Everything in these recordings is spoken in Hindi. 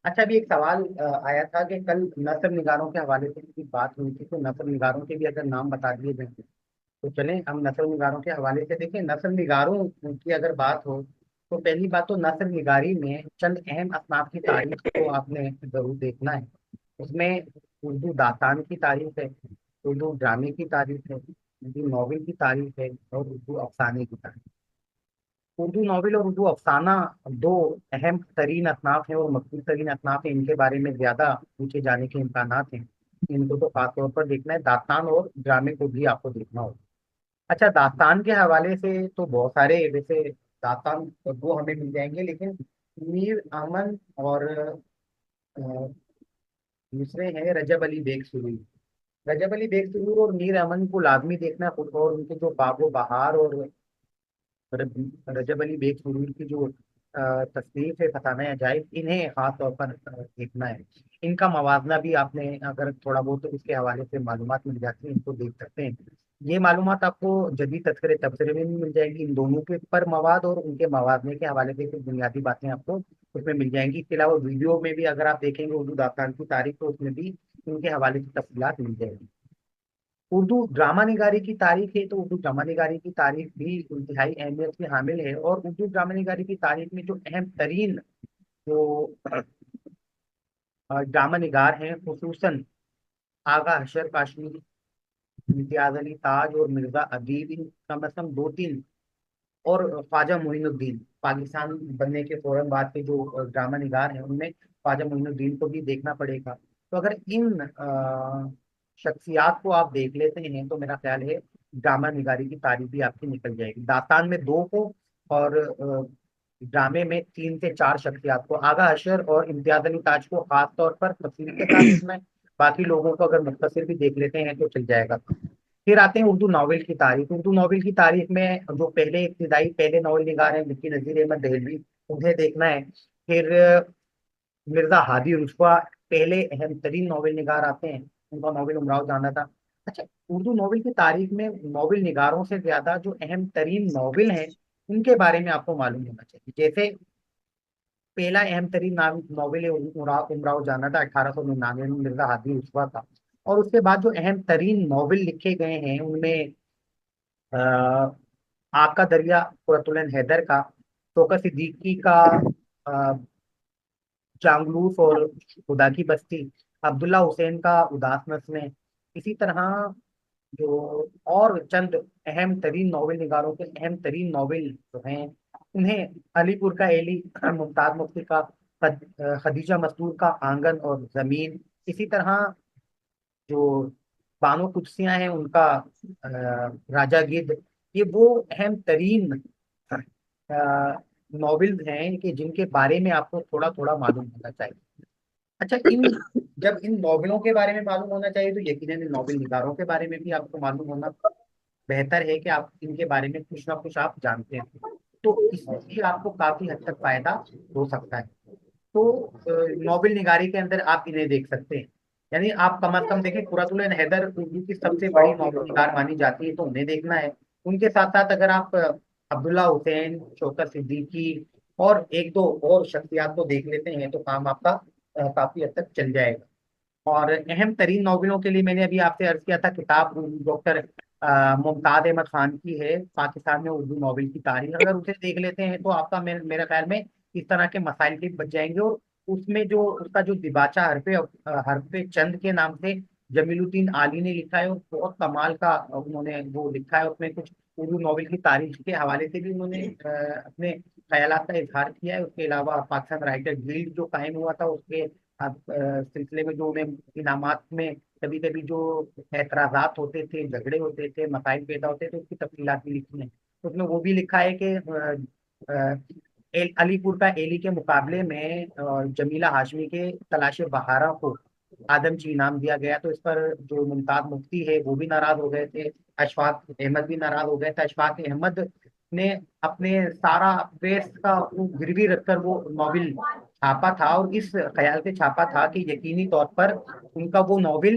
अच्छा, अभी एक सवाल आया था कि कल नस्ल निगारों के हवाले से की बात हुई थी, तो नस्ल निगारों के भी अगर नाम बता दिए जाए तो चलें। हम नस्ल निगारों के हवाले से देखें। नस्ल निगारों की अगर बात हो तो पहली बात तो नस्ल निगारी में चंद अहम असनाफ की तारीफ को आपने जरूर देखना है। उसमें उर्दू दास्तान की तारीफ है, उर्दू ड्रामे की तारीफ है, उर्दू नॉवेल की तारीफ है और उर्दू अफसाने की तारीफ। उर्दू नावल और उर्दू अफसाना दो अहम तरीन असनाफ हैं और मकबूल तरीन असनाफ हैं। इनके बारे में ज्यादा पूछे जाने के इम्कानात हैं। इनको तो खासतौर पर देखना है। दास्तान और ड्रामे को भी आपको देखना होगा। अच्छा, दास्तान के हवाले से तो बहुत सारे वैसे दास्तान वो हमें मिल जाएंगे, लेकिन मीर अमन और दूसरे हैं रजब अली बेग सुरूरी। रजब अली बेग सुरूर और मीर अमन को लाजमी देखना खुद, और उनके जो बागो बहार और रजब अली बेग सुरूर की जो तस्नीफ है फसाना अजाइब, इन्हें खास तौर पर देखना है। इनका मवाजना भी आपने अगर थोड़ा बहुत तो इसके हवाले से मालूमात मिल जाती है, इनको देख सकते हैं। ये मालूमात आपको जदीद तस्करे तबसरे में भी मिल जाएगी, इन दोनों के पर मवाद और उनके मवाजने के हवाले से कुछ बुनियादी बातें आपको उसमें मिल जाएंगी। इसके अलावा वीडियो में भी अगर आप देखेंगे उर्दू दास्तान की तारीख, तो उसमें भी इनके हवाले से तफसीलात मिल जाएगी। उर्दू ड्रामा निगारी की तारीख है, तो उर्दू ड्रामा निगारी की तारीख भी इंतहाई अहमियत की हामिल है। और उर्दू ड्रामा निगारी की तारीख में जो अहम तरीन जो ड्रामा निगार हैं, खुसूसन आगा हशर काशमी, इम्तियाज अली ताज और मिर्जा अदीब, इन कम अज कम दो तीन, और ख्वाजा मोइनुद्दीन, पाकिस्तान बनने के फौरन बाद के जो ड्रामा निगार हैं उनमें ख्वाजा मोइनुद्दीन को भी देखना पड़ेगा। तो अगर इन शख्सियात को आप देख लेते हैं तो मेरा ख्याल है ड्रामा निगारी की तारीफ भी आपकी निकल जाएगी। दास्तान में दो को और ड्रामे में तीन से चार शख्सियात को, आगा अशर और इम्तियाज अली ताज को खास तौर पर तफसील के साथ देखना है। बाकी लोगों को अगर मुख्तसर भी देख लेते हैं तो चल जाएगा। फिर आते हैं उर्दू नावल की तारीख। उर्दू नावल की तारीख में जो पहले इब्तिदाई पहले नावल निगार हैं मिर्ची नजीर अहमद दहलवी, उन्हें देखना है। फिर मिर्जा हादी रुस्वा पहले अहम तरीन नावल निगार आते हैं। उनका नावल उमराव जाना था। अच्छा, उर्दू नावल की तारीख में नावल निगारों से ज्यादा जो अहम तरीन नावल हैं उनके बारे में आपको मालूम होना चाहिए। जैसे पहला अहम तरीन नावल है उमराव जाना था, 1899 में मिर्जा हादी रुस्वा का। और उसके बाद जो अहम तरीन नावल लिखे गए हैं उनमें आग का दरिया कुरतुलन हैदर का, शौकत सिद्दीकी का जांगलूस और खुदा की बस्ती, अब्दुल्ला हुसैन का उदास नस्में। इसी तरह जो और चंद अहम तरीन नावल निगारों के अहम तरीन नावल जो हैं उन्हें अलीपुर का एली, मुमताज मुफ्ती का खदीजा मस्तूर का आंगन और जमीन, इसी तरह जो बानो कुदसियां हैं उनका राजा गिद्ध, ये वो अहम तरीन नॉवेल्स हैं कि जिनके बारे में आपको थोड़ा थोड़ा मालूम होना चाहिए। अच्छा, इन जब इन नॉवेलों के बारे में मालूम होना चाहिए तो यकीनन इन नॉवेल निगारों के बारे में भी आपको मालूम होना बेहतर है कि आप इनके बारे में कुछ ना कुछ आप जानते हैं। तो इससे आपको काफी हद तक फायदा हो सकता है। तो नॉवेल निगारी के अंदर आप इन्हें देख सकते हैं। यानी आप कम अज कम देखें, कुरातुल हैदर उर्दू की सबसे बड़ी नॉवेल निगार मानी जाती है, तो उन्हें देखना है। उनके साथ साथ अगर आप अब्दुल्ला हुसैन, शौकत सिद्दीकी और एक दो और शख्सियात को देख लेते हैं तो काम आपका काफी हद तक चल जाएगा। और अहम तरीन नॉवेलों के लिए मैंने अभी आपसे अर्ज किया था, किताब डॉक्टर मुमताज अहमद खान की है, पाकिस्तान में उर्दू नॉवेल की तारीख। अगर उसे देख लेते हैं तो आपका मेरे ख्याल में इस तरह के मसाइल भी बच जाएंगे। और उसमें जो उसका जो दिबाचा हरफे चंद के नाम से जमीलुद्दीन आली ने लिखा है, और बहुत कमाल का उन्होंने वो लिखा है। उसमें कुछ उर्दू नॉवेल की तारीख के हवाले से भी उन्होंने अपने ख्यालात का इजहार किया है। उसके अलावा पाकिस्तान राइटर गिल्ड जो कायम हुआ था उसके सिलसिले में जो उन्हें इनामात में कभी कभी जो एतराजात होते थे, झगड़े होते थे, मसाइल पैदा होते थे, उसकी तफसीलात भी लिखी हैं। तो उसमें वो भी लिखा है कि अलीपुर का एली के मुकाबले में जमीला हाशमी के तलाश बहारा को आदमची इनाम दिया गया। तो इस पर जो मुमताज मुफ्ती है वो भी नाराज हो गए थे, अशफाक अहमद भी नाराज हो गए थे। अशफाक अहमद ने अपने सारा प्रेस का वो गिरवी रखकर वो नॉवेल छापा था, और इस ख्याल से छापा था कि यकीनी तौर पर उनका वो नॉवेल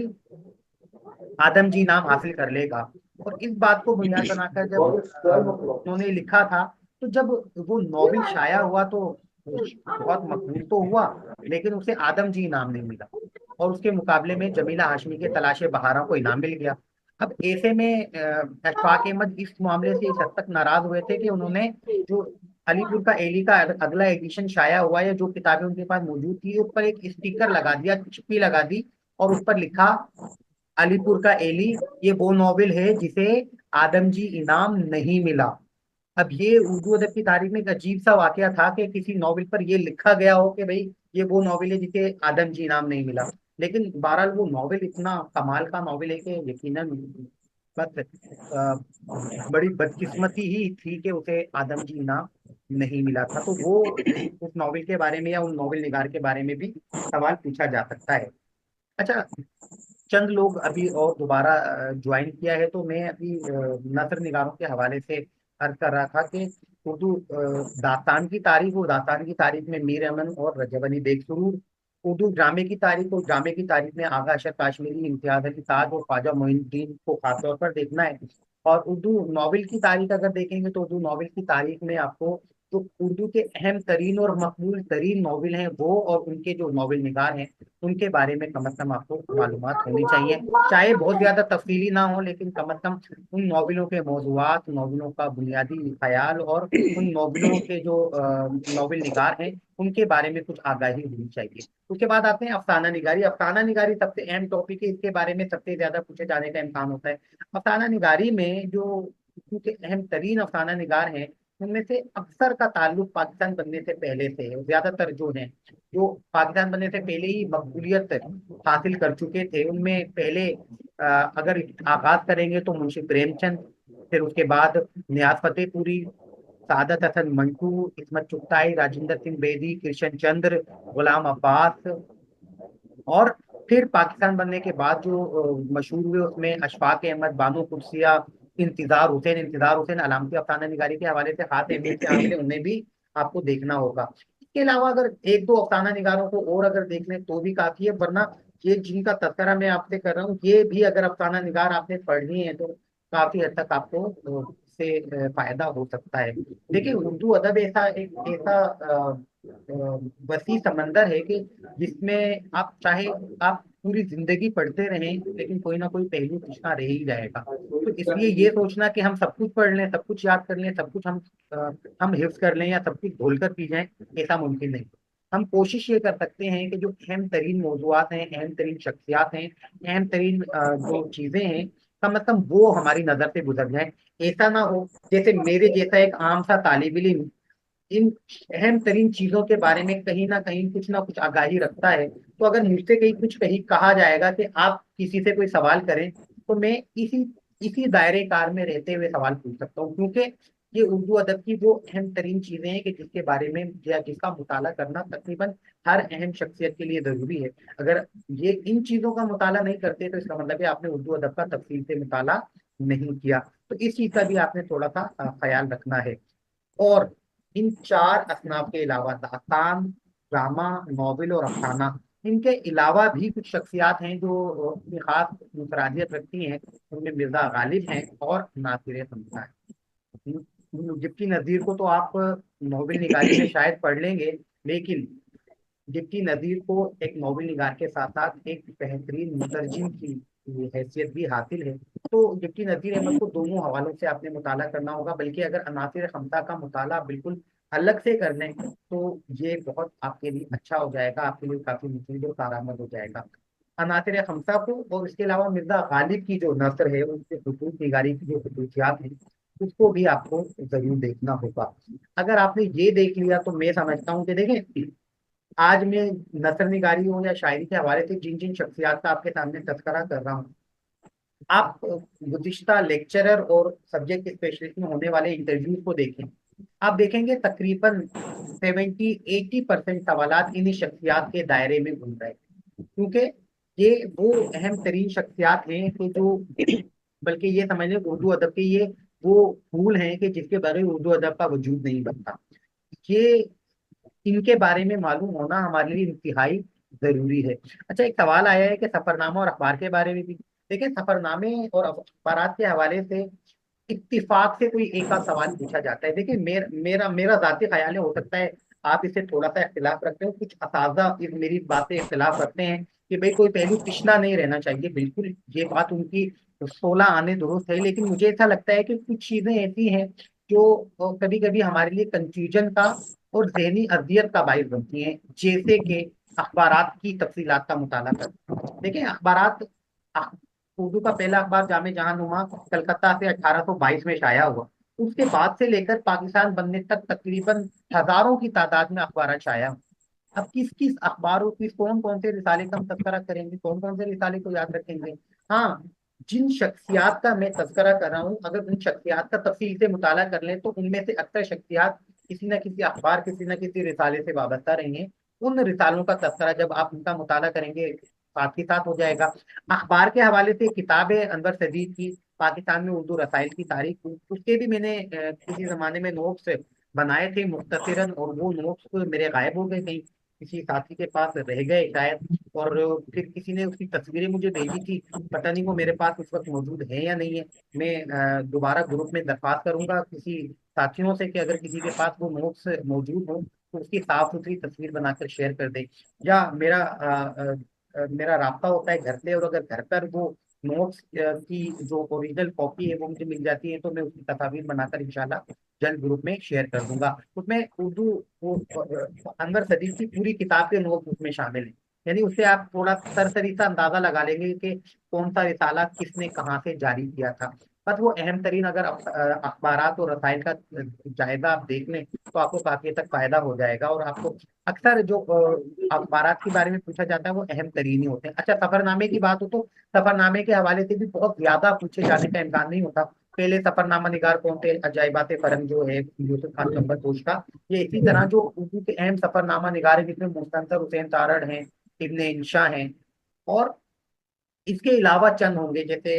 आदमजी नाम हासिल कर लेगा। और इस बात को बुनियाद बनाकर जब उन्होंने लिखा था, तो जब वो नॉवेल शाया हुआ तो बहुत मकबूल तो हुआ, लेकिन उसे आदम जी इनाम नहीं मिला। और उसके मुकाबले में जमीला हाशमी के तलाशे बहारा को इनाम मिल गया। अब ऐसे में अशफाक अहमद इस मामले से इस हद तक नाराज हुए थे कि उन्होंने जो अलीपुर का एली का अगला एडिशन शाया हुआ या जो किताबें उनके पास मौजूद थी उस पर एक स्टिकर लगा दिया, चिप्पी लगा दी, और उस पर लिखा अलीपुर का एली, ये वो नॉवेल है जिसे आदमजी इनाम नहीं मिला। अब ये उर्दू अदब की तारीख में एक अजीब सा वाकया था कि किसी नॉवेल पर ये लिखा गया हो कि भाई ये वो नॉवेल है जिसे आदमजी इनाम नहीं मिला। लेकिन बहरहाल वो नॉवेल इतना कमाल का नॉवेल है कि यकीनन बस बड़ी बदकिस्मती ही थी कि उसे आदमजी इनाम नहीं मिला था। तो वो उस नॉवेल के बारे में या उन नॉवेल निगार के बारे में भी सवाल पूछा जा सकता है। अच्छा, चंद लोग अभी और दोबारा ज्वाइन किया है, तो मैं अभी नसर निगारों के हवाले से अर्ज कर रहा था कि उर्दू दास्तान की तारीख और दास्तान की तारीख में मीर अमन और रजब अली बेग सुरूर, उर्दू ड्रामे की तारीख और ड्रामे की तारीख में आगा अशर काश्मीरी, इम्तियाज अली ताज और ख्वाजा मोइनुद्दीन को खासतौर पर देखना है। और उर्दू नॉवेल की तारीख अगर देखेंगे तो उर्दू नॉवेल की तारीख में आपको जो उर्दू के अहम तरीन और मकबूल तरीन नॉवेल हैं वो और उनके जो नॉवेल निगार हैं उनके बारे में कम से कम आपको मालूमात होनी चाहिए। चाहे बहुत ज्यादा तफसीली ना हो, लेकिन कम से कम उन नॉवेलों के मौजूआत, नॉवेलों का बुनियादी ख्याल और उन नॉवेलों के जो नॉवेल निगार हैं उनके बारे में कुछ आगाही होनी चाहिए। उसके बाद आते हैं अफसाना निगारी। अफसाना निगारी सबसे अहम टॉपिक है, इसके बारे में सबसे ज्यादा पूछे जाने का इम्कान होता है। अफसाना निगारी में जो क्योंकि अहम तरीन अफसाना निगार हैं उनमें से अक्सर का ताल्लुक पाकिस्तान बनने से पहले से है। ज्यादातर जो हैं जो पाकिस्तान बनने से पहले ही मकबूलियत हासिल कर चुके थे उनमें पहले अगर आगाज करेंगे तो मुंशी प्रेमचंद, फिर उसके बाद नियाज फतेहपुरी, सादत हसन मंटू, इस्मत चुगताई, राजेंद्र सिंह बेदी, कृष्ण चंद्र, गुलाम अब्बास, और फिर पाकिस्तान बनने के बाद जो मशहूर हुए उसमें अशफाक अहमद, बानो कुर्सिया, इंतजार हुसैन अलामती अफसाना निगारी के हवाले से खास अहमियत के हामिल हैं, उन्हें भी आपको देखना होगा। इसके अलावा अगर एक दो अफसाना निगारों को और अगर देख लें तो भी काफी है, वरना ये जिनका तस्करा मैं आपसे कर रहा हूँ ये भी अगर अफसाना निगार आपने पढ़नी है तो काफी हद तक आपको इससे फायदा हो सकता है। देखिए, उर्दू अदब ऐसा वसी समंदर है कि जिसमें आप चाहे आप पूरी जिंदगी पढ़ते रहें लेकिन कोई ना कोई पहलू कुछ ना रह ही जाएगा। तो इसलिए ये सोचना कि हम सब कुछ पढ़ लें, सब कुछ याद कर लें, सब कुछ हम हिफ्ज कर लें या सब कुछ घोल कर पी जाएं, ऐसा मुमकिन नहीं। हम कोशिश ये कर सकते हैं कि जो अहम तरीन मौजूआत हैं, अहम तरीन शख्सियात हैं, अहम तरीन जो चीजें हैं, कम से कम वो हमारी नजर से गुजर जाए। ऐसा ना हो जैसे मेरे जैसा एक आम सा तालिब इल्म इन अहम तरीन चीजों के बारे में कहीं ना कुछ आगाही रखता है, तो अगर मुझसे कहीं कहा जाएगा कि आप किसी से कोई सवाल करें तो मैं इसी इसी दायरे कार में रहते हुए सवाल पूछ सकता हूँ, क्योंकि ये उर्दू अदब की वो अहम तरीन चीजें हैं कि जिसके बारे में या जिसका मुताला करना तकरीबन हर अहम शख्सियत के लिए जरूरी है। अगर ये इन चीजों का मुताला नहीं करते तो इसका मतलब है आपने उर्दू अदब का तफसील से मुताला नहीं किया। तो इस चीज का भी आपने थोड़ा सा ख्याल रखना है। और इन चार असनाफ के अलावा दास्तान, ड्रामा, नॉवेल और अफसाना, इनके अलावा भी कुछ शख्सियात हैं जो अपनी खास मुफरादियत रखती हैं। उनमें मिर्जा गालिब हैं और नासिर हमजा हैं। जिप्टी नज़ीर को तो आप नॉवेल निगारी में शायद पढ़ लेंगे, लेकिन डिप्टी नज़ीर को एक नॉवेल निगार के साथ साथ एक बेहतरीन मुतरजिम की हैसियत भी हासिल है। तो डिप्टी नज़ीर अहमद को दोनों हवालों से आपने मुताला करना होगा, बल्कि अगर अनासिर खमसा का मुताला बिल्कुल अलग से कर लें तो ये बहुत आपके लिए अच्छा हो जाएगा, आपके लिए काफी मुफीद और कारआमद हो जाएगा। अनासिर खमसा को और इसके अलावा मिर्जा गालिब की जो नसर है उनके खतूत निगारी की जो खसूसियात हैं उसको भी आपको जरूर देखना होगा। अगर आपने ये देख लिया तो मैं समझता हूँ कि देखें, आज मैं नसर निगारी हो या शायरी के हवाले से जिन जिन शख्सियात का आपके सामने तस्करा कर रहा हूँ, आप गुज़िश्ता लेक्चरर और सब्जेक्ट स्पेशलिस्ट में होने वाले इंटरव्यू को देखें। आप देखेंगे तकरीबन 70-80% सवालात इन्हीं शख्सियात के दायरे में घूम रहे हैं, क्योंकि ये वो अहम तरीन शख्सियात हैं कि जो बल्कि ये समझ लें उर्दू अदब के ये वो फूल हैं कि जिसके बगैर उर्दू अदब का वजूद नहीं बनता। ये इनके बारे में मालूम होना हमारे लिए इंतहाई जरूरी है। अच्छा, एक सवाल आया है कि सफरनामा और अखबार के बारे में भी। देखिए, सफरनामे और अखबारात के हवाले से इत्तिफाक से कोई एक आध सवाल पूछा जाता है। देखिए, मेरा मेरा जाती ख्याल है, हो सकता है आप इससे थोड़ा सा इख्तिलाफ रखते हो, कुछ असाजा इस मेरी बात से इख्तिलाफ रखते हैं कि भाई कोई पहलू पिछड़ा नहीं रहना चाहिए। बिल्कुल ये बात उनकी 16 आने दुरुस्त है, लेकिन मुझे ऐसा लगता है कि कुछ चीजें ऐसी हैं जो कभी कभी हमारे लिए कंफ्यूजन का और जहनी अजियत का बायस बनती हैं। जैसे कि अखबारात की तफसीलात का मुताला कर, देखिए अखबारात, उर्दू का पहला अखबार जामे जहां नुमा कलकत्ता से 1822 में शाया हुआ। उसके बाद से लेकर पाकिस्तान बनने तक तकरीबन हजारों की तादाद में अखबार शाया हुए। अब किस किस अखबारों की कौन कौन से रिसाले का हम तस्करा करेंगे, कौन कौन से रिसाले को याद रखेंगे। हाँ, जिन शख्सियात का मैं तस्करा कर रहा हूँ, अगर उन शख्सियात का तफसील से मुताला कर लें तो उनमें से अक्सर शख्सियात किसी न किसी अखबार, किसी न किसी रिसाले से वाबस्ता रही हैं। उन रिसालों का तस्करा जब आप उनका मुताला करेंगे, साथ ही साथ हो जाएगा। अखबार के हवाले से एक किताब है अनवर सदीद की, पाकिस्तान में उर्दू रसाइल की तारीख। उसके भी मैंने किसी जमाने में नोट्स बनाए थे मुख्तसरन, और वो नोट्स मेरे गायब हो गए कहीं, किसी साथी के पास रह गए शायद। और फिर किसी ने उसकी तस्वीरें मुझे भेजी थी, पता नहीं वो मेरे पास उस वक्त मौजूद है या नहीं है। मैं दोबारा ग्रुप में दरख्वास्त करूंगा किसी साथियों से कि अगर किसी के पास वो नोट्स मौजूद हो तो उसकी साफ सुथरी तस्वीर बनाकर शेयर कर दे। या मेरा राब्ता होता है घर से, और अगर घर पर वो नोट्स की जो ओरिजिनल कॉपी है वो मुझे मिल जाती है तो मैं उसकी तस्वीर बनाकर इंशाल्लाह जल्द ग्रुप में शेयर कर दूंगा। उसमें उर्दू वो अनवर सदीक की पूरी किताब के नोट्स उसमें शामिल हैं। यानी उससे आप थोड़ा सरसरी सा अंदाजा लगा लेंगे कि कौन सा रिसाला किसने कहाँ से जारी किया था। बस वो अहम तरीन अगर अखबारात और रसाइल का जायजा आप देख लें तो आपको काफी हद तक फायदा हो जाएगा। और आपको अक्सर जो अखबारात के बारे में पूछा जाता है वो अहम तरीन ही होते हैं। अच्छा, सफरनामे की बात हो तो सफरनामे के हवाले से भी बहुत ज्यादा पूछे जाने का इम्कान नहीं होता। पहले सफरनामा निगार कौन थे, अजायबात फरंग जो है यूसुफ खान कंबरपोश का, ये इसी तरह जो उर्दू के अहम सफरनामा निगार है जिसमें मुस्तंसर हुसैन तारड़ हैं, इब्न इंशा हैं, और इसके अलावा चंद होंगे जैसे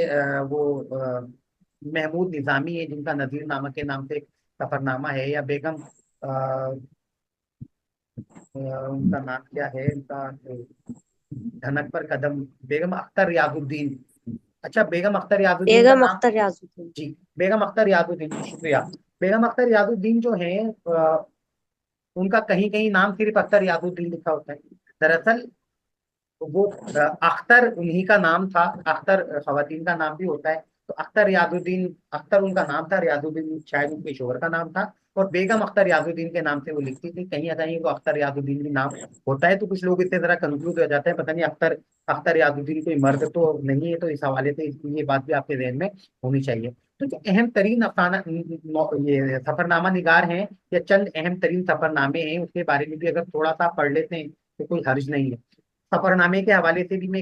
महमूद निजामी है जिनका नजीर नामा के नाम से एक सफरनामा है, या बेगम उनका नाम क्या है, उनका धनक पर कदम, बेगम अख्तर याजुद्दीन। अच्छा, बेगम अख्तर याजुद्दीन का बेगम नाम, अख्तर याजुद्दीन। जी, बेगम अख्तर याजुद्दीन, शुक्रिया। बेगम अख्तर याजुद्दीन जो है उनका कहीं कहीं नाम सिर्फ अख्तर याजुद्दीन लिखा होता है। दरअसल वो अख्तर उन्हीं का नाम था। अख्तर खवातीन का नाम भी होता है। तो अख्तर याजुद्दीन, अख्तर उनका नाम था, याजुद्दीन शायद उनके शोहर का नाम था, और बेगम अख्तर याजुद्दीन के नाम से वो लिखती थी। कहीं ना कहीं वो अख्तर याजुद्दीन भी नाम होता है, तो कुछ लोग इससे जरा कंफ्यूज हो जाते हैं, पता नहीं अख्तर अख्तर याजुद्दीन कोई मर्द तो नहीं है। तो इस हवाले से ये बात भी आपके जहन में होनी चाहिए। तो जो अहम तरीन अफसाना ये सफरनामा निगार हैं, या चंद अहम तरीन सफरनामे हैं, उसके बारे में भी अगर थोड़ा सा पढ़ लेते हैं तो कोई हर्ज नहीं है। सफरनामे के हवाले से भी मैं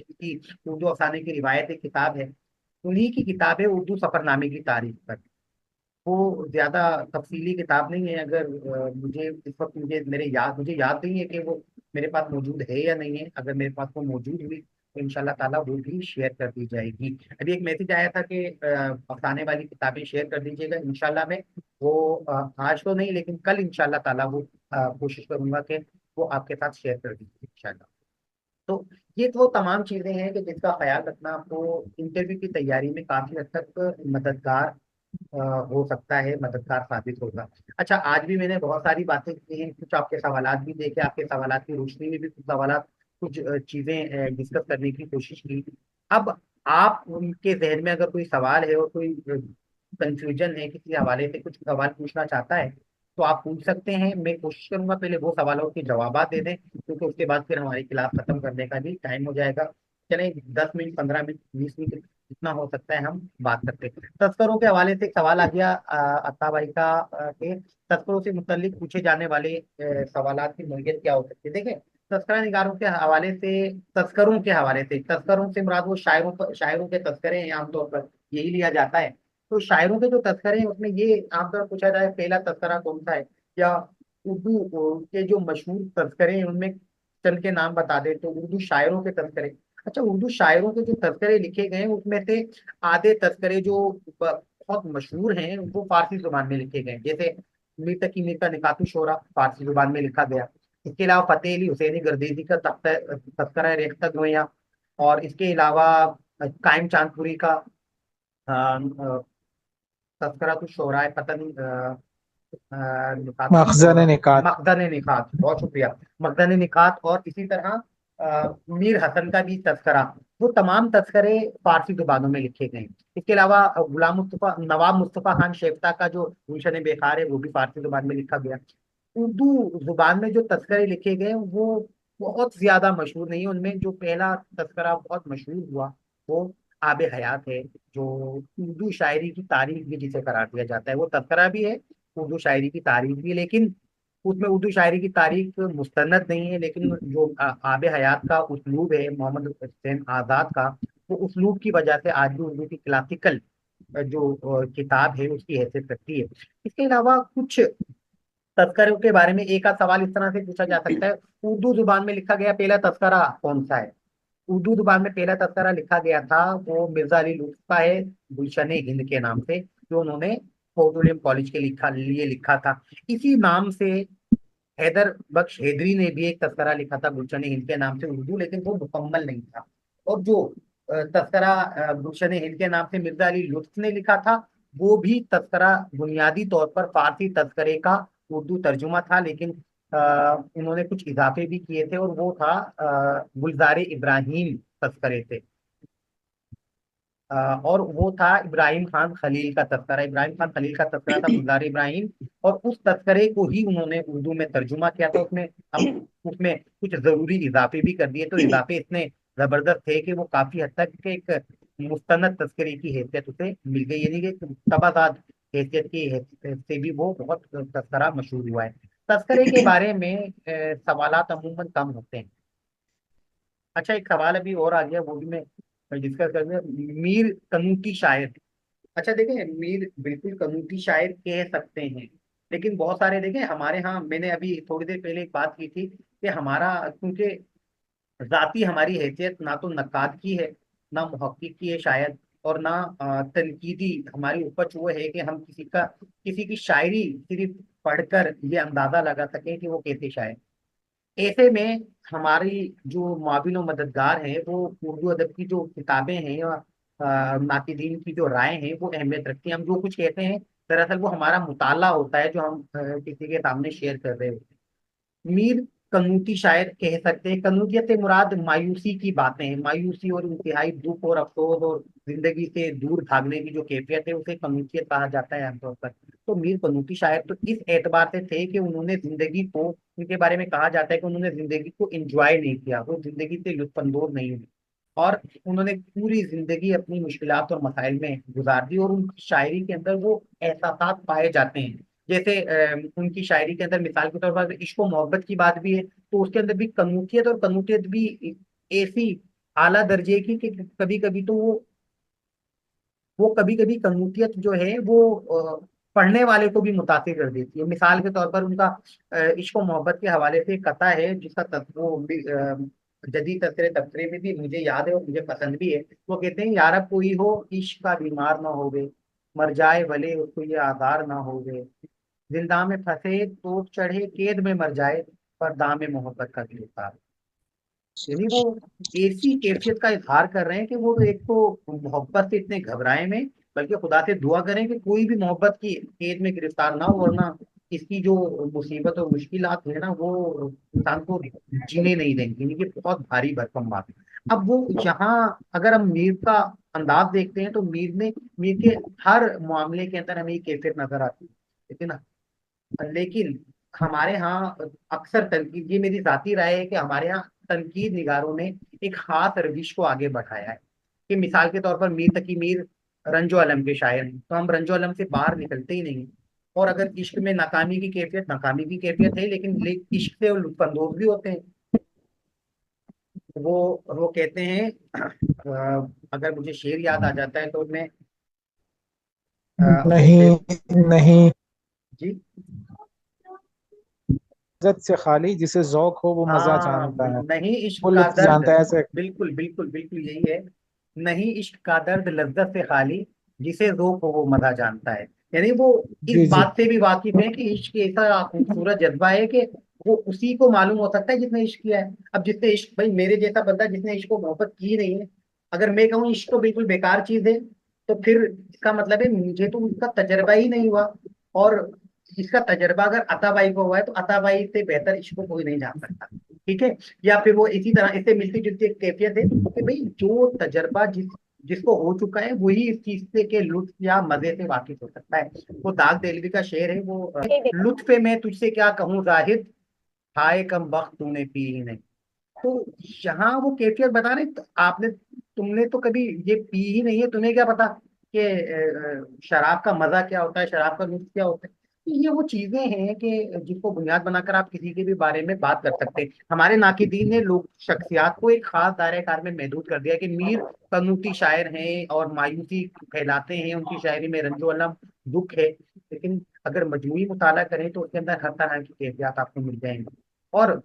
की उर्दू अफसाने की रिवायत एक किताब है। उन्हीं की किताब है उर्दू सफरनामे की तारीख पर। वो ज्यादा तफसीली किताब नहीं है। अगर मुझे इस वक्त मुझे याद नहीं है कि वो मेरे पास मौजूद है या नहीं है। अगर मेरे पास वो मौजूद हुई तो इंशाल्लाह ताला वो भी शेयर कर दी जाएगी। अभी एक मैसेज आया था कि अफसाने वाली किताबें शेयर कर दीजिएगा इंशाल्लाह। मैं वो आज तो नहीं लेकिन कल इंशाल्लाह ताला वो कोशिश करूंगा कि वो आपके साथ शेयर कर दीजिए इंशाल्लाह। तो ये तो तमाम चीजें हैं कि जिसका ख्याल रखना आपको इंटरव्यू की तैयारी में काफी हद तक मददगार हो सकता है, मददगार साबित होगा। अच्छा, आज भी मैंने बहुत सारी बातें की हैं, कुछ आपके सवालात भी देखे, आपके सवालात की रोशनी में भी कुछ सवालात, कुछ चीजें डिस्कस करने की कोशिश की। अब आप उनके जहन में अगर कोई सवाल है और कोई कंफ्यूजन है, किसी हवाले से कुछ सवाल पूछना चाहता है तो आप पूछ सकते हैं। मैं कोशिश करूंगा पहले वो सवालों के जवाब दे दें, क्योंकि उसके बाद फिर हमारी क्लास खत्म करने का भी टाइम हो जाएगा। चलें, 10 मिनट, 15 मिनट, 20 मिनट जितना हो सकता है हम बात करते हैं। तस्करों के हवाले से एक सवाल आ गया अत्ता भाई का कि तस्करों से मुतल्लिक पूछे जाने वाले सवालात की नोयत क्या हो सकती है। देखिए, तस्करा निगारों के हवाले से, तस्करों से मुराद वो शायरों के तस्करे हैं आमतौर पर, यही लिया जाता है। तो शायरों के जो तस्करे हैं उसमें ये आमतौर पर पूछा जाए पहला तस्करा कौन सा है, या उर्दू के जो मशहूर तस्करे हैं उनमें चंद के नाम बता दे तो उर्दू शायरों के तस्करे। अच्छा, उर्दू शायरों के जो तस्करे लिखे गए हैं उसमें से आधे तस्करे जो बहुत मशहूर हैं वो फारसी जुबान में लिखे गए हैं। जैसे मीर तकी मीर का निकातु शोरा फारसी जुबान में लिखा गया। इसके अलावा फतेह अली हुसैनी गर्दीजी का तस्करा रेख्ता गोया, और इसके अलावा कायम चांदपुरी का तस्करा तो शोराय पतन निकात मखजन शोरा, निकात। मकदन निकात, बहुत शुक्रिया। मकदन निकात, और इसी तरह मीर हसन का भी तस्करा, वो तमाम तस्करे फारसी जुबानों में लिखे गए हैं। इसके अलावा गुलाम मुस्तफा, नवाब मुस्तफा खान शेफ्ता का जो गुलशन बेखार है वो भी फारसी जुबान में लिखा गया। उर्दू जुबान में जो तस्करे लिखे गए वो बहुत ज्यादा मशहूर नहीं है। उनमें जो पहला तस्करा बहुत मशहूर हुआ वो आब हयात है, जो उर्दू शायरी की तारीफ भी जिसे करार दिया जाता है। वो तस्करा भी है, उर्दू शायरी की तारीफ भी है, लेकिन उसमें उर्दू शायरी की तारीफ मुस्तनद नहीं है। लेकिन जो आब हयात का उसलूब है मोहम्मद हुसैन आजाद का, वो उसलूब की वजह से आज भी उर्दू की क्लासिकल जो किताब है उसकी हैसियत रखती है। इसके अलावा कुछ तस्करों के बारे में एक आध सवाल इस तरह से पूछा जा सकता है। उर्दू जुबान में लिखा गया पहला तस्करा कौन सा है? उर्दू जुबान में पहला तस्करा लिखा गया था वो मिर्जा अली लुत्फ का है, गुलशन हिंद के नाम से, जो उन्होंने फोर्ट विलियम कॉलेज के लिए लिखा था। इसी नाम से हैदर बख्श हैदरी ने भी एक तस्करा लिखा था गुलशन हिंद के नाम से उर्दू, लेकिन वो मुकम्मल नहीं था। और जो तस्करा गुलशन हिंद के नाम से मिर्जा अली लुत्फ ने लिखा था, वो भी तस्करा बुनियादी तौर पर फारसी तस्करे का उर्दू तर्जुमा था, लेकिन उन्होंने कुछ इजाफे भी किए थे, और वो था गुलजार इब्राहिम तस्करे थे। और वो था इब्राहिम खान खलील का तस्करा। इब्राहिम खान खलील का तस्करा था गुलजार इब्राहिम, और उस तस्करे को ही उन्होंने उर्दू में तर्जुमा किया था। उसमें अब उसमें कुछ जरूरी इजाफे भी कर दिए, तो इजाफे इतने जबरदस्त थे कि वो काफी हद तक एक मुस्तनद तस्करे की हैसियत उसे मिल गई, यानी कि तबादाद हैसियत की हैसियत से भी वो बहुत तस्करा मशहूर हुआ है। तस्करे के बारे में सवालात अमूमन कम होते हैं। अच्छा, एक सवाल अभी और आ गया, वो भी मैं डिस्कस कर रहा हूँ। मीर कनूती शायर। अच्छा देखें, मीर बिल्कुल कनूती शायर कह सकते हैं, लेकिन बहुत सारे देखें हमारे यहाँ, मैंने अभी थोड़ी देर पहले एक बात की थी कि हमारा, क्योंकि जाती हमारी हैसियत ना तो नक्काद की है, ना मुहक्किक की है शायद, और ना तनकीदी हमारी उपज वो है कि हम किसी की शायरी सिर्फ पढ़कर ये अंदाजा लगा सकें कि वो कैसे शायर। ऐसे में हमारी जो माविन और मददगार हैं वो उर्दू अदब की जो किताबें हैं या नाकिदीन की जो राय हैं वो अहमियत रखती हैं। हम जो कुछ कहते हैं दरअसल वो हमारा मुताला होता है जो हम किसी के सामने शेयर कर रहे होते हैं। मीर कनूती शायर कह सकते हैं। कनूतियत से मुराद मायूसी की बातें हैं, मायूसी और इंतहाई दुख और अफसोस और जिंदगी से दूर भागने की जो कैफियत है उसे कनूतियत कहा जाता है आमतौर पर। तो मीर कनूती शायर तो इस एतबार से थे कि उन्होंने जिंदगी को, उनके बारे में कहा जाता है कि उन्होंने जिंदगी को एंजॉय नहीं किया, वो जिंदगी से लुत्फानंदोज नहीं हुए, और उन्होंने पूरी जिंदगी अपनी मुश्किलात और मसाइल में गुजार दी, और उनकी शायरी के अंदर वो एहसास पाए जाते हैं। जैसे उनकी शायरी के अंदर मिसाल के तौर पर इश्क और मोहब्बत की बात भी है, तो उसके अंदर भी कनूतियत, और कनूतियत भी ऐसी आला दर्जे की कि कभी कभी तो वो कभी कभी कनूतियत जो है वो पढ़ने वाले को भी मुतासिर कर देती है। मिसाल के तौर पर उनका इश्क और मोहब्बत के हवाले से एक कथा है जिसका वो भी जदीद तस्करे तबसरे में भी मुझे याद है और मुझे पसंद भी है। वो कहते हैं, यारब कोई हो इश्क का बीमार ना होवे, मर जाए भले उसको ये आधार ना होवे, जिंदा में फंसे तो चढ़े कैद में मर जाए, पर दाम मोहब्बत का गिरफ्तार। यानी वो ऐसी कैफियत का इजहार कर रहे हैं कि वो एक तो मोहब्बत से इतने घबराए में, बल्कि खुदा से दुआ करें कि कोई भी मोहब्बत की कैद में गिरफ्तार ना हो, वरना इसकी जो मुसीबत और मुश्किलात है ना वो इंसान को जीने नहीं देंगे, यानी कि बहुत भारी भरकम बात है। अब वो यहाँ अगर हम मीर का अंदाज देखते हैं तो मीर के हर मामले के अंदर हमें ये कैफियत नजर आती है, ठीक है ना। लेकिन हमारे यहाँ अक्सर तनकीद, ये मेरी जाती राय है कि हमारे यहाँ तनकीद निगारों ने एक खास रविश को आगे बढ़ाया है। कि मिसाल के तौर पर मीर तकी मीर रंजो अलम के शायर हैं, तो हम रंजो अलम से बाहर निकलते ही नहीं। और अगर इश्क में नाकामी की कैफियत है, लेकिन इश्क से वो लुत्फानंदोज भी होते हैं। वो कहते हैं अगर मुझे शेर याद आ जाता है तो मैं वो नहीं शेर, नहीं, जी, इज्जत से खाली जिसे जौक हो वो मजा हाँ, जानता है, नहीं इश्क वो का लुत्फ दर्द, जानता है ऐसे। बिल्कुल बिल्कुल बिल्कुल यही है। नहीं इश्क का दर्द लज्जत से खाली, जिसे ज़ौक़ हो वो मजा जानता है। यानी वो इस जी जी। बात से भी वाकिफ है कि इश्क ऐसा खूबसूरत जज्बा है कि वो उसी को मालूम हो सकता है जिसने इश्क किया है। अब जिसने इश्क, भाई मेरे जैसा बंदा जिसने इश्क को मोहब्बत की नहीं है, अगर मैं कहूँ इश्क तो बिल्कुल बेकार चीज है, तो फिर इसका मतलब है मुझे तो उसका तजर्बा ही नहीं हुआ। और इसका तजर्बा अगर अताबाई को हुआ है तो अताबाई से बेहतर इसको कोई नहीं जान सकता। ठीक है। या फिर वो इसी तरह इससे मिलती जुलती एक कैफियत है कि भाई जो तजर्बा जिसको हो चुका है वही इस चीज से के लुत्फ या मजे से वाकिफ हो सकता है। वो दाग देलवी का शेर है वो, ये देखो। लुत्फ मैं तुझसे क्या कहूँ जाहिद, हाय कम वक्त तूने पी ही नहीं। तो यहाँ वो कैफियत बता रहे, तो आपने तुमने तो कभी ये पी ही नहीं है, तुम्हें क्या पता कि शराब का मजा क्या होता है, शराब का लुत्फ क्या होता है। तो ये वो चीजें हैं कि जिसको बुनियाद बनाकर आप किसी के भी बारे में बात कर सकते हैं। हमारे नाकिदीन ने लोग शख्सियात को एक खास दायरे कार में महदूद कर दिया कि मीर कनूती शायर हैं और मायूसी फैलाते हैं, उनकी शायरी में रंजो अलम दुख है। लेकिन अगर मजमूई मुताला करें तो उसके अंदर हर तरह की कैफियत आपको मिल जाएंगी। और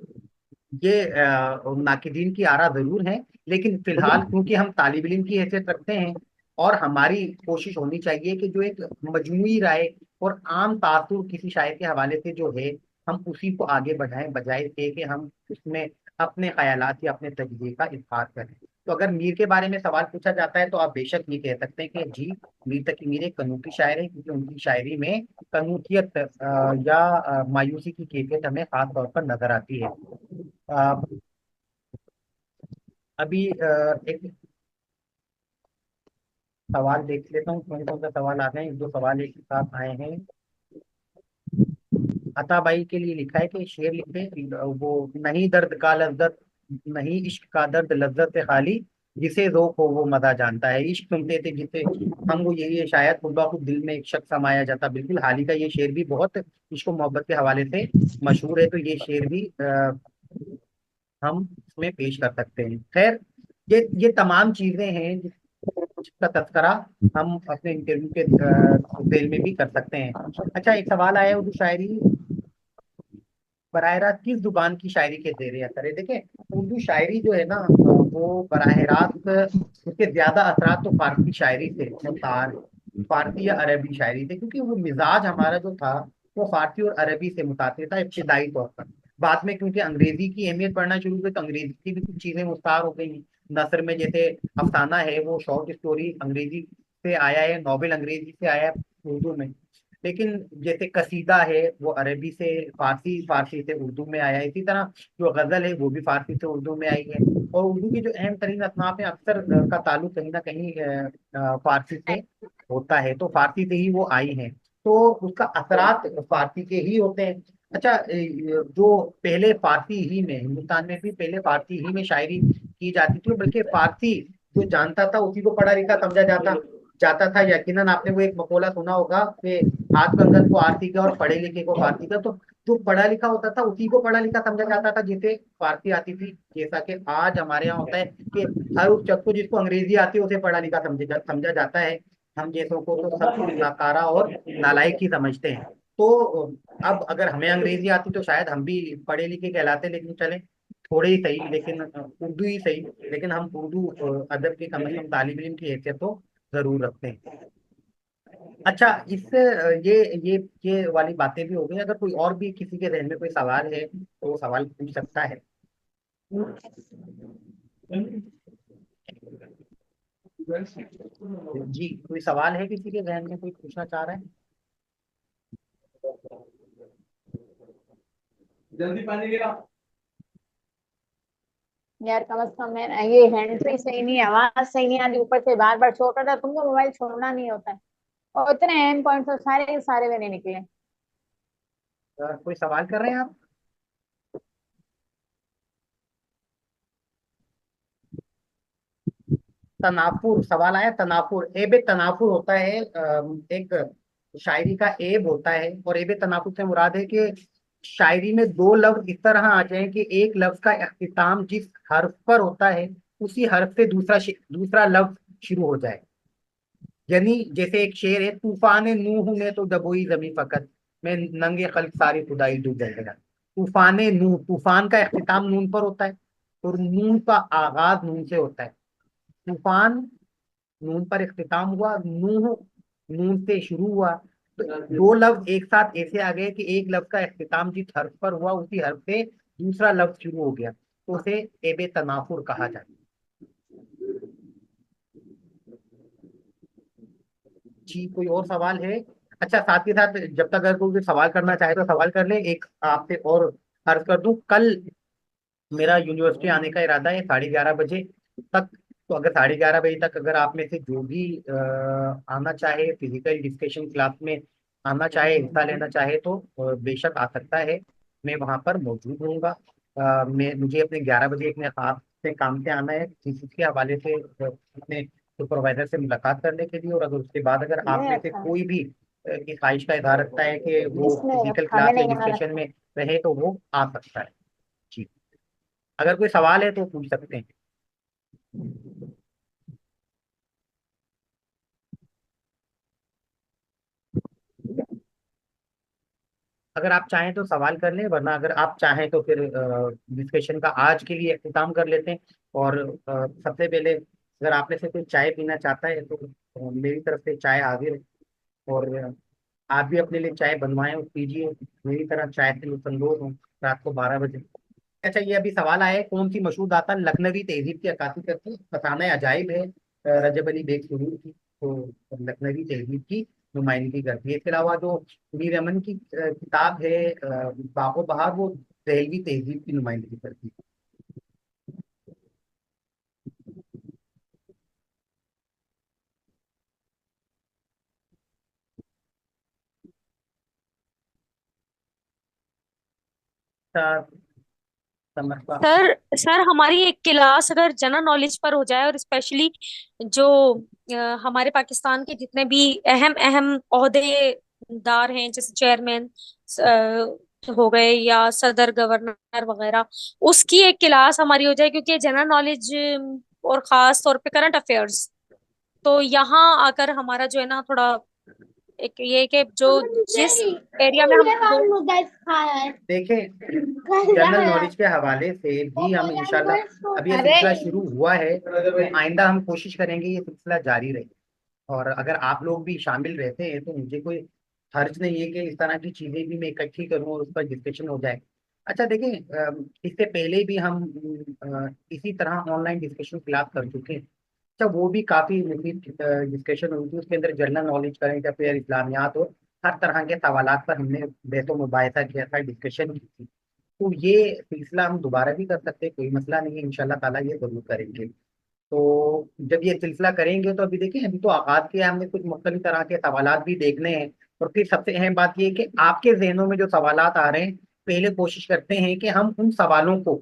ये नाकिदीन की आरा जरूर है, लेकिन फिलहाल क्योंकि हम तालिब इल्म की हैसियत रखते हैं और हमारी कोशिश होनी चाहिए कि जो एक मजमूई राय और आम तासुर किसी शायर के हवाले से जो है, हम उसी को आगे बढ़ाएं, बजाय इसके कि हम उसमें अपने ख्यालात या अपने तजज़िये का इजहार करें। तो अगर मीर के बारे में सवाल पूछा जाता है तो आप बेशक ये कह सकते हैं कि जी, मीर तकी मीर एक कनूती शायर है, क्योंकि उनकी शायरी में कनूतियत या मायूसी की कैफियत हमें खास तौर पर नजर आती है। अ, अभी एक सवाल देख लेता हूँ कौन कौन सा सवाल आ गए हैं। एक दो सवाल एक साथ आए हैं। अताबाई के लिए लिखा है कि शेर लिखे, वो नहीं दर्द का लज्जत, नहीं इश्क का दर्द लज्जत से खाली, जिसे ज़ौक़ हो वो मजा जानता है। इश्क सुनते थे जिसे हम, वो यही है शायद खुदा खुद दिल में एक शख्स समाया जाता। बिल्कुल हाल ही का ये शेर भी बहुत इश्क और मोहब्बत के हवाले से मशहूर है, तो ये शेर भी हम इसमें पेश कर सकते हैं। खैर, ये तमाम चीजें हैं जिसका तस्करा हम अपने इंटरव्यू के जेल में भी कर सकते हैं। अच्छा, एक सवाल आया है, उर्दू शायरी बराह रास्त किस जुबान की शायरी के जेर असर है। देखें, उर्दू शायरी जो है ना, वो बराह रास्त उसके ज्यादा असरात तो फारसी शायरी से मुतार, फारसी या अरबी शायरी से, क्योंकि वो मिजाज हमारा जो था वो फारसी और अरबी से मुतासिर था इब्तदाई तौर पर। बाद में क्योंकि अंग्रेजी की अहमियत पढ़ना शुरू हुई तो अंग्रेजी की भी कुछ चीजें मुख्तार हो गई। नसर में जैसे अफसाना है वो शॉर्ट स्टोरी अंग्रेजी से आया है, नॉवेल अंग्रेजी से आया है उर्दू में। लेकिन जैसे कसीदा है वो अरबी से फारसी, फारसी से उर्दू में आया है। इसी तरह जो गजल है वो भी फारसी से उर्दू में आई है। और उर्दू की जो अहम तरीन असनाफ है अक्सर का ताल्लुक कहीं ना कहीं फारसी से होता है, तो फारसी से ही वो आई है, तो उसका असरात फारसी के ही होते हैं। अच्छा, जो पहले फारसी ही में, हिंदुस्तान में भी पहले फारसी ही में शायरी की जाती थी, बल्कि फारसी जो जानता था उसी को पढ़ा लिखा समझा जाता जाता था। यकीनन आपने वो एक मकौला सुना होगा कि हाथ कंगन को आरती का और पढ़े लिखे को फारसी का। तो जो पढ़ा लिखा होता था उसी को पढ़ा लिखा समझा जाता था जिसे फारसी आती थी। जैसा कि आज हमारे यहाँ होता है कि हर उस शख्स को जिसको अंग्रेजी आती है उसे पढ़ा लिखा समझा जाता है। हम जैसों को तो सब कुछ नाकारा और नालायक ही समझते हैं। तो अब अगर हमें अंग्रेजी आती तो शायद हम भी पढ़े लिखे कहलाते, लेकिन चले थोड़े ही सही, लेकिन उर्दू ही सही, लेकिन हम उर्दू अदब की कम से कम तालिब इल्म की हैसियत तो जरूर रखते हैं। अच्छा, इससे ये वाली बातें भी हो गई। अगर कोई और भी किसी के जहन में कोई सवाल है तो वो सवाल पूछ सकता है। जी, कोई सवाल है किसी के जहन में, कोई पूछना चाह रहा है। जल्दी पानी ले आओ। यार कम से कम है ये हैंड फ्री सही नहीं है, आवाज सही नहीं आती, ऊपर से बार बार छोड़ रहा था, तुमको मोबाइल छोड़ना नहीं होता है। और इतने अहम पॉइंट तो सारे के सारे मैंने निकले। कोई सवाल कर रहे हैं आप। तनाफुर सवाल आया, तनाफुर एब तनाफुर होता है, एक शायरी का एब होता है। और एब तनाफुर से मुराद है कि शायरी में दो लफ्ज इस तरह आ जाए कि एक लफ्ज का इख्तिताम जिस हर्फ पर होता है उसी हर्फ से दूसरा लफ्ज शुरू हो जाए। यानी जैसे एक शेर है, तूफान नूह में तो दबोई जमी फकत, मैं नंगे खल्क सारी खुदाई डूब जाएगा। तूफान नूह, तूफान का इख्तिताम नून पर होता है और नून का आगाज नून से होता है। तूफान नून पर इख्तिताम हुआ, नूह नून से शुरू हुआ। तो दो लफ्ज एक साथ ऐसे आ गए कि एक लफ्ज का इख्तिताम जिस हर्फ पर हुआ उसी हर्फ से दूसरा लफ्ज शुरू हो गया, तो उसे एबे तनाफुर कहा जाता है। जी, कोई और सवाल है? अच्छा, साथ ही साथ जब तक अगर कोई सवाल करना चाहे तो सवाल कर ले। एक आपसे और अर्ज कर दूं, कल मेरा यूनिवर्सिटी आने का इरादा है 11:30 बजे तक। तो अगर 11:30 बजे तक अगर आप में से जो भी आना चाहे, फिजिकल डिस्कशन क्लास में आना चाहे, हिस्सा लेना चाहे, तो बेशक आ सकता है। मैं वहाँ पर मौजूद रहूंगा। मुझे अपने 11 बजे अपने खास से काम से आना है, किसी के हवाले से अपने सुपरवाइजर से मुलाकात करने के लिए। और अगर उसके बाद अगर आप नहीं में से रखा, कोई भी की ख्वाहिश का इजहार रखता है कि वो जिसने फिजिकल रखा, क्लास मैंने या यहाँ डिस्कशन रखा। में रहे तो वो आ सकता है। जी, अगर कोई सवाल है तो पूछ सकते हैं। अगर आप चाहें तो सवाल कर लें, वरना अगर आप चाहें तो फिर डिस्कशन का आज के लिए अख्ताम कर लेते हैं। और सबसे पहले अगर आप में से कोई चाय पीना चाहता है तो मेरी तरफ से चाय हाजिर है। और आप भी अपने लिए चाय बनवाएं और पीजिए, मेरी तरह चाय से लुत्फानंदोज हों रात को 12 बजे। अच्छा, ये अभी सवाल आया है, कौन सी मशहूर दाता लखनवी तहजीब की अक्कासी करती है? फसाना अजाइब है, रजब अली बेग सुरूर की, तो लखनवी तहजीब की नुमाइंदगी करती है। इसके अलावा जो मीर अमन की किताब है बागो बहार, वो दहलवी तहजीब की नुमाइंदगी करती है। अच्छा, समझता। सर सर हमारी एक क्लास अगर जनरल नॉलेज पर हो जाए, और स्पेशली जो हमारे पाकिस्तान के जितने भी अहम अहम ओहदेदार हैं, जैसे चेयरमैन हो गए या सदर गवर्नर वगैरह, उसकी एक क्लास हमारी हो जाए, क्योंकि जनरल नॉलेज और खास तौर पे करंट अफेयर्स, तो यहाँ आकर हमारा जो है ना थोड़ा एक ये कि जो जिस एरिया में हम दो। देखें, जनरल नॉलेज के हवाले से भी हम इंशाल्लाह, अब ये अरे सिलसिला शुरू हुआ है तो आइंदा हम कोशिश करेंगे ये सिलसिला जारी रहे। और अगर आप लोग भी शामिल रहते हैं तो मुझे कोई हर्ज नहीं है कि इस तरह की चीजें भी मैं इकट्ठी करूं और उस पर डिस्कशन हो जाए। अच्छा देखें, इससे पहले भी हम इसी तरह ऑनलाइन डिस्कशन क्लास कर चुके हैं। अच्छा, वो भी काफी मुफीद डिस्कशन हुई थी। उसके अंदर जनरल नॉलेज करेंगे, फिर इस्लामियात और हर तरह के सवालात पर हमने बहस मुबाहिसा किया था, डिस्कशन की थी। तो ये सिलसिला हम दोबारा भी कर सकते हैं, कोई मसला नहीं है, इंशाल्लाह ताला ये जरूर करेंगे। तो जब ये सिलसिला करेंगे तो अभी देखिए, अभी तो आगाज किया हमने, कुछ मुख्तलिफ तरह के सवालात भी देखने हैं। और फिर सबसे अहम बात ये है कि आपके जहनों में जो सवालात आ रहे हैं, पहले कोशिश करते हैं कि हम उन सवालों को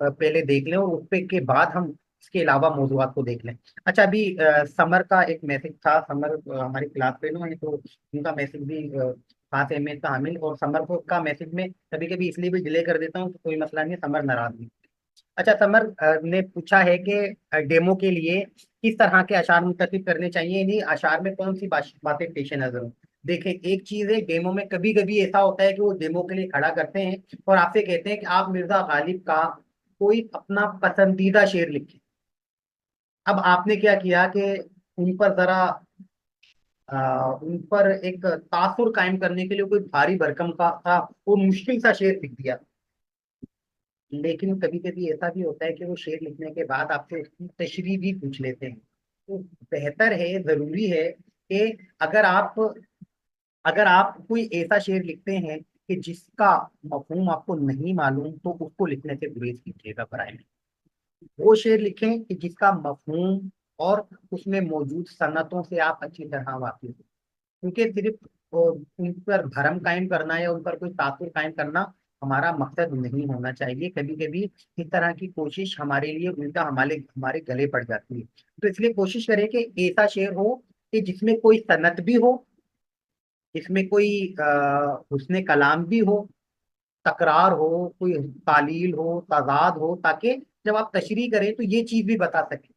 पहले देख लें और उस पे के बाद हम इसके अलावा मौजूदात को देख लें। अच्छा, अभी समर का एक मैसेज था। समर हमारी क्लास फेलो है, तो उनका मैसेज भी खास अहमियत का हामिल। और समर को का मैसेज में कभी कभी इसलिए भी डिले कर देता हूँ, तो कोई मसला नहीं है, समर नाराज नहीं। अच्छा, समर ने पूछा है कि डेमो के लिए किस तरह के अशार मुंतखब करने चाहिए, यानी अशार में कौन सी बातें पेश नजर हो। देखिए, एक चीज है, डेमो में कभी कभी ऐसा होता है कि वो डेमो के लिए खड़ा करते हैं और आपसे कहते हैं कि आप मिर्जा गालिब का कोई अपना पसंदीदा शेर लिखें। अब आपने क्या किया कि उन पर जरा उन पर एक तासुर कायम करने के लिए कोई भारी भरकम का था वो मुश्किल सा शेर लिख दिया। लेकिन कभी कभी ऐसा भी होता है कि वो शेर लिखने के बाद आपसे उसकी तशरीह भी पूछ लेते हैं। तो बेहतर है, जरूरी है कि अगर आप अगर आप कोई ऐसा शेर लिखते हैं कि जिसका मफहूम आपको नहीं मालूम, तो उसको लिखने से गुरेज कीजिएगा बराए में। वो शेर लिखें कि जिसका मफहूम और उसमें मौजूद सन्नतों से आप अच्छी तरह वाकिफ हो। क्योंकि सिर्फ उन पर भरम कायम करना या उन पर कोई तासुर कायम करना हमारा मकसद नहीं होना चाहिए। कभी कभी इस तरह की कोशिश हमारे लिए उल्टा हमारे हमारे गले पड़ जाती है। तो इसलिए कोशिश करें कि ऐसा शेर हो कि जिसमें कोई सनत भी हो, जिसमें कोई हुस्न कलाम भी हो, तकरार हो, कोई तालील हो, तजाद हो, ताकि जब आप तशरीह करें तो ये चीज भी बता सकें।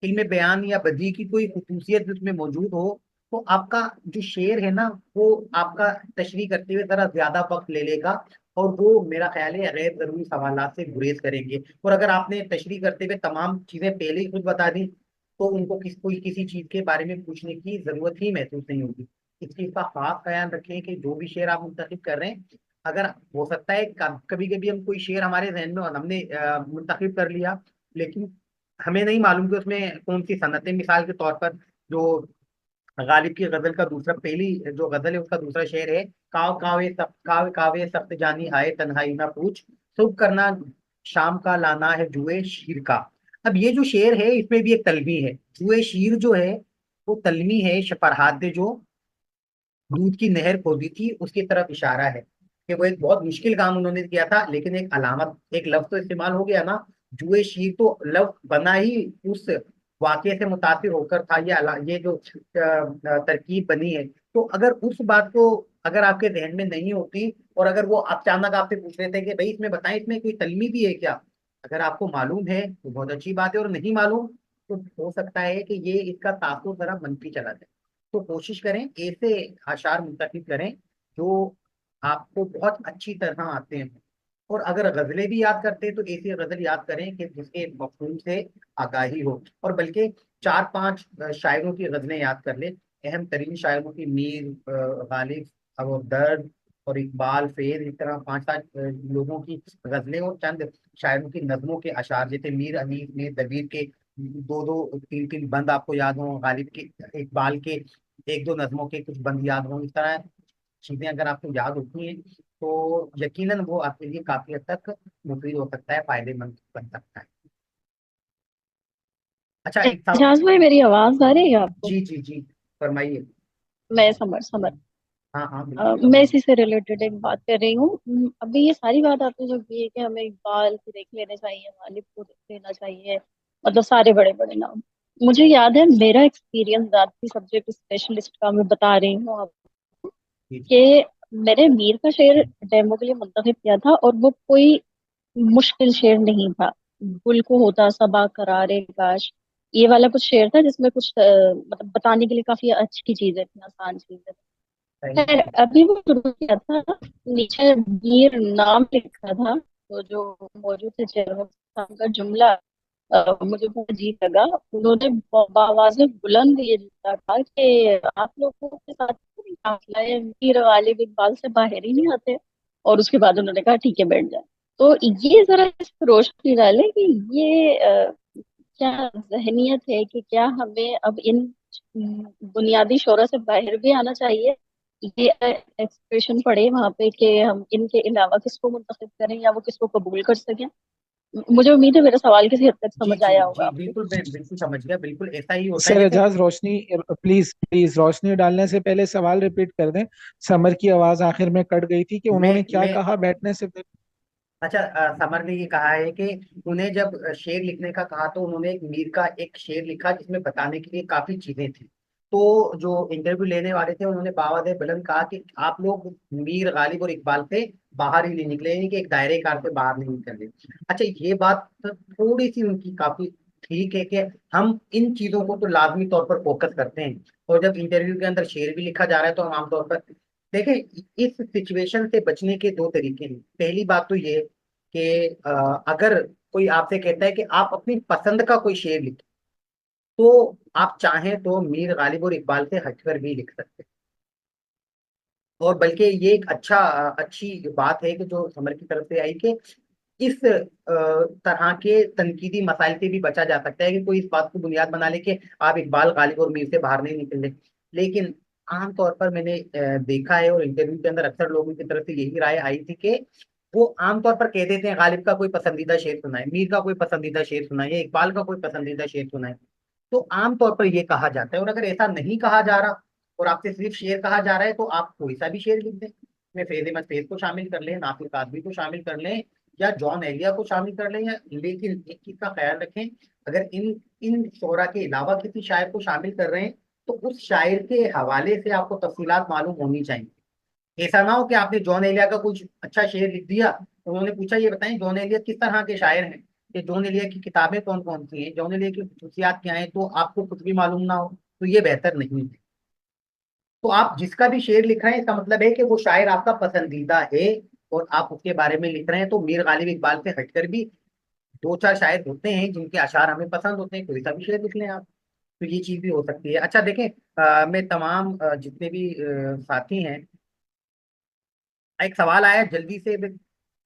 इल्म बयान या बदी की कोई खुसूसियत उसमें मौजूद हो, तो आपका जो शेर है ना, वो आपका तशरीह करते हुए जरा ज्यादा वक्त ले लेगा। और वो मेरा ख्याल है गैर जरूरी सवालात से गुरेज करेंगे। और अगर आपने तशरीह करते हुए तमाम चीजें पहले ही खुद बता दी, तो उनको कोई किसी चीज के बारे में पूछने की जरूरत ही महसूस नहीं होगी। इस चीज का खास ख्याल रखें कि जो भी शेर आप मुंतखब कर रहे हैं, अगर हो सकता है कभी कभी हम कोई शेर हमारे जहन में हमने मुंतखब कर लिया, लेकिन हमें नहीं मालूम कि उसमें कौन सी सनतें, मिसाल के तौर पर जो गालिब की गजल का दूसरा, पहली जो गजल है उसका दूसरा शेर है, काव कावे सख्त जानी आए तन्हाई ना पूछ, सुबह करना शाम का लाना है जुए शीर का। अब ये जो शेर है इसमें भी एक तलबी है। जुए शीर जो है वो तलमी है, फरहाद ने जो दूध की नहर खोदी थी उसकी तरफ इशारा है कि वो एक बहुत मुश्किल काम उन्होंने किया था, लेकिन एक अलामत, एक लफ्ज तो इस्तेमाल हो गया ना, जुए शीर, तो लफ्ज बना ही उस वाकये से मुतासिर होकर था। ये जो तरकीब बनी है, तो अगर उस बात को अगर आपके जहन में नहीं होती और अगर वो अचानक आपसे पूछ रहे थे कि भाई इसमें बताएं इसमें कोई तलमी भी है क्या, अगर आपको मालूम है तो बहुत अच्छी बात है, और नहीं मालूम तो हो सकता है कि ये इसका तासुर जरा मनफी चला जाए। तो कोशिश करें ऐसे आशार मुंतखब करें जो आपको बहुत अच्छी तरह आते हैं। और अगर गजलें भी याद करते हैं तो ऐसी गजल याद करें कि जिसके मफहूम से आगाही हो। और बल्कि चार पांच शायरों की गजलें याद कर ले, अहम तरीन शायरों की, मीर, गालिब और दर्द और इकबाल, फैज, इस तरह पांच सात लोगों की गजलें और चंद शायरों की नज्मों के अशार, जैसे मीर अनीस, मीर दबीर के दो दो तीन तीन बंद आपको याद हों, गालिब के, इकबाल के एक दो नज्मों के कुछ बंद याद हों, इस तरह चीजें अगर आपको याद होती हैं तो यकीनन वो आपके लिए काफी हद तक मुफीद हो सकता है, फायदेमंद बन सकता है। अच्छा, एक सवाल। एजाज भाई, मेरी आवाज आ रही है आपको? जी जी जी, फरमाइए। मैं समर समर हाँ हाँ, बिल्कुल मैं फरमाइए। इसी से रिलेटेड एक बात कर रही हूँ। अभी ये सारी बात आपने जो की है कि हमें इकबाल को देख लेने चाहिए, गालिब को देख लेना चाहिए, मतलब सारे बड़े बड़े नाम। मुझे याद है मेरा एक्सपीरियंस ज़ात की सब्जेक्ट स्पेशलिस्ट का, मैं बता रही हूँ आप, जी जी। कि मैंने मीर का शेर डेमो के लिए मुंतखब किया था, और वो कोई मुश्किल शेर नहीं था। गुल को होता सबा करारे काश, ये वाला कुछ शेर था जिसमें कुछ मतलब बताने के लिए काफी अच्छी चीजें थी, आसान चीजें थी। सही खैर, सही। अभी वो शुरू किया था, नीचे मीर नाम लिखा था, तो जो मौजूद थे चेयरमैन का जुमला मुझे बहुत अजीब लगा। उन्होंने आवाज में बुलंद ये लिखा था कि आप लोगों के साथ कोई काफिला है, मीर गालिब इकबाल से बाहर ही नहीं आते। और उसके बाद उन्होंने कहा ठीक है बैठ जाए। तो ये जरा इस पर रोशनी डाले कि ये क्या जहनियत है, कि क्या हमें अब इन बुनियादी शोरा से बाहर भी आना चाहिए। ये एक्सप्रेशन पड़े वहां पे कि हम इनके अलावा किसको मुंतखब करें या वो किसको कबूल कर सकें। मुझे उम्मीद है मेरा सवाल किसी हद तक जी समझ जी आया होगा जी, आपको। बिल्कुल, मैं बिल्कुल समझ गया, बिल्कुल ऐसा ही होता है सर जैसे। एजाज, रोशनी प्लीज प्लीज, रोशनी डालने से पहले सवाल रिपीट कर दें। समर की आवाज आखिर में कट गई थी कि उन्होंने क्या मैं कहा बैठने से पहले। अच्छा, समर ने ये कहा है कि उन्हें जब शेर लिखने का कहा तो उन्होंने एक मीर का एक शेर लिखा जिसमें बताने के लिए काफी चीजें थी। तो जो इंटरव्यू लेने वाले थे उन्होंने बावादे बुलंद कहा कि आप लोग मीर, गालिब और इकबाल से बाहर ही नहीं निकले, यानी कि एक दायरे कार से बाहर नहीं निकले। अच्छा, ये बात तो थोड़ी सी उनकी काफी ठीक है कि हम इन चीजों को तो लाजमी तौर पर फोकस करते हैं, और जब इंटरव्यू के अंदर शेर भी लिखा जा रहा है तो हम आमतौर पर देखें। इस सिचुएशन से बचने के दो तरीके हैं। पहली बात तो ये कि अगर कोई आपसे कहता है कि आप अपनी पसंद का कोई शेर लिखें, तो आप चाहें तो मीर, गालिब और इकबाल से हटकर भी लिख सकते हैं। और बल्कि ये एक अच्छी बात है कि जो समर की तरफ से आई कि इस तरह के तनकीदी मसाइल से भी बचा जा सकता है कि कोई इस बात को बुनियाद बना ले कि आप इकबाल, गालिब और मीर से बाहर नहीं निकले। लेकिन आमतौर पर मैंने देखा है और इंटरव्यू के अंदर अक्सर लोगों की तरफ से यही राय आई थी कि वो आमतौर पर कह देते हैं गालिब का कोई पसंदीदा शेर सुनाए, मीर का कोई पसंदीदा शेर सुनाए, या इकबाल का कोई पसंदीदा शेर सुनाए। तो आमतौर पर ये कहा जाता है, और अगर ऐसा नहीं कहा जा रहा और आपसे सिर्फ शेर कहा जा रहा है तो आप कोई सा भी शेर लिख दें। इसमें फैज अहमद फैज को शामिल कर लें, नासिर कादरी को शामिल कर लें, या जॉन एलिया को शामिल कर लें, या, लेकिन एक चीज का ख्याल रखें, अगर इन इन शोरा के अलावा किसी शायर को शामिल कर रहे हैं तो उस शायर के हवाले से आपको तफसीलात मालूम होनी चाहिए। ऐसा ना हो कि आपने जॉन एलिया का कुछ अच्छा शेर लिख दिया, तो उन्होंने पूछा ये बताएं जॉन एलिया किस तरह के शायर हैं, कि जॉन एलिया की किताबें कौन कौन सी हैं, जॉन एलिया की खसूसियात क्या हैं, तो आपको कुछ भी मालूम ना हो तो ये बेहतर नहीं है। तो आप जिसका भी शेर लिख रहे हैं इसका मतलब है कि वो शायर आपका पसंदीदा है और आप उसके बारे में लिख रहे हैं। तो मीर, गालिब, इकबाल से हटकर भी दो चार शायर होते हैं जिनके अशार हमें पसंद होते हैं, कोई सा भी शेर लिख लें आप। तो ये चीज भी हो सकती है। अच्छा देखें, मैं तमाम जितने भी साथी हैं, एक सवाल आया जल्दी से,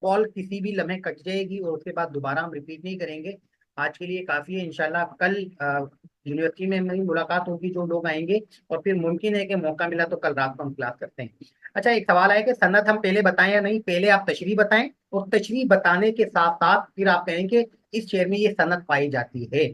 कॉल किसी भी लम्हे कट जाएगी और उसके बाद दोबारा हम रिपीट नहीं करेंगे। आज के लिए काफी है। इंशाल्लाह कल यूनिवर्सिटी में मेरी मुलाकात होगी, जो लोग आएंगे, और फिर मुमकिन है कि मौका मिला तो कल रात को हम क्लास करते हैं। अच्छा, एक सवाल है कि सनद हम पहले बताएं या नहीं? पहले आप तशरीह बताएं, और तशरीह बताने के साथ साथ फिर आप कहें कि इस शेर में ये सनद पाई जाती है।